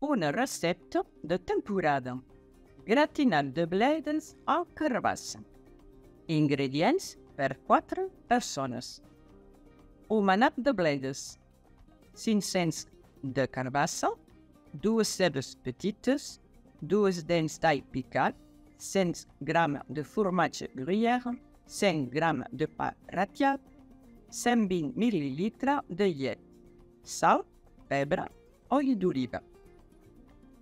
una recepta de temporada. Gratinat de bledes a carbassa. Ingredients per 4 persones. Un manat de bledes, 500 de carbassa, 2 cebes petites, 2 dents d'all picat, 100 g de formatge gruyère, 100 g de pa ratiat, 120 ml de llet, sal, pebre, oli d'oliva.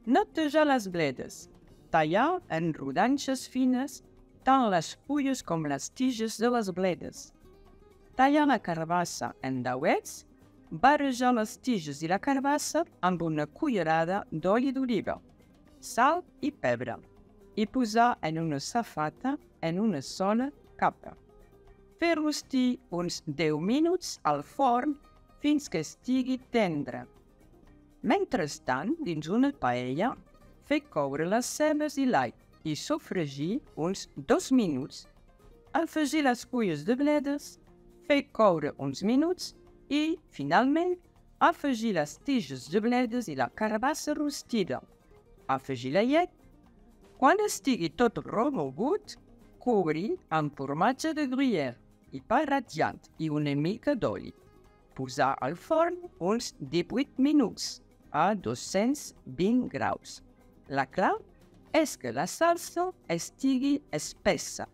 Netejar les bledes. Tallar en rodanxes fines tant les fulles com les tiges de les bledes. Tallar la carbassa en dauets, barrejar les tiges i la carbassa amb una cullerada d'oli d'oliva, sal i pebre, i posar en una safata en una sola capa. Fer rostir uns 10 minuts al forn fins que estigui tendre. Mentrestant, dins una paella, fer coure les cebes i l'all i sofregir uns 2 minuts. Afegir les fulles de bledes, fer coure uns minuts i, finalment, afegir les tiges de bledes i la carbassa rostida. Afegir la llet. Quan estigui tot remogut, cobrir amb formatge de gruyère i pa ratiat i una mica d'oli. Posar al forn uns 18 minuts a 220 graus. La clau és que la salsa estigui espessa.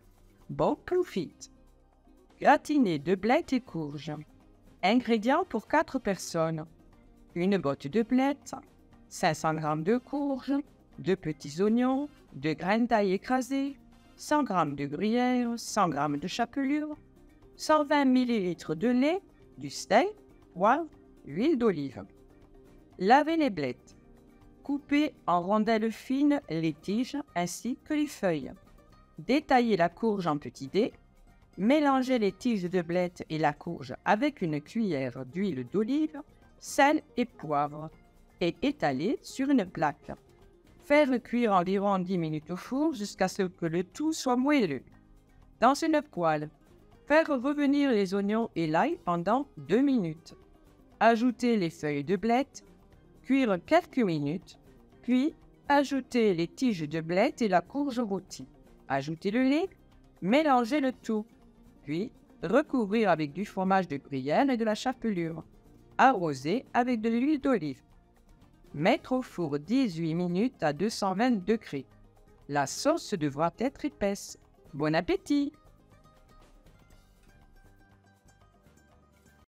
Bon profit! Gratiné de blettes et courges. Ingrédients pour 4 personnes. Une botte de blettes, 500 g de courges, 2 petits oignons, 2 graines d'ail écrasées, 100 g de gruyère, 100 g de chapelure, 120 ml de lait, du sel, poivre, huile d'olive. Lavez les blettes. Coupez en rondelles fines les tiges ainsi que les feuilles. Détaillez la courge en petits dés. Mélangez les tiges de blettes et la courge avec une cuillère d'huile d'olive, sel et poivre et étalez sur une plaque. Faire cuire environ 10 minutes au four jusqu'à ce que le tout soit moelleux. Dans une poêle, faire revenir les oignons et l'ail pendant 2 minutes. Ajouter les feuilles de blettes, cuire quelques minutes, puis ajouter les tiges de blettes et la courge rôtie. Ajouter le lait, mélanger le tout, puis recouvrir avec du fromage de gruyère et de la chapelure. Arroser avec de l'huile d'olive. Mettre au four 18 minutes à 220 degrés. La sauce devra être épaisse. Bon appétit!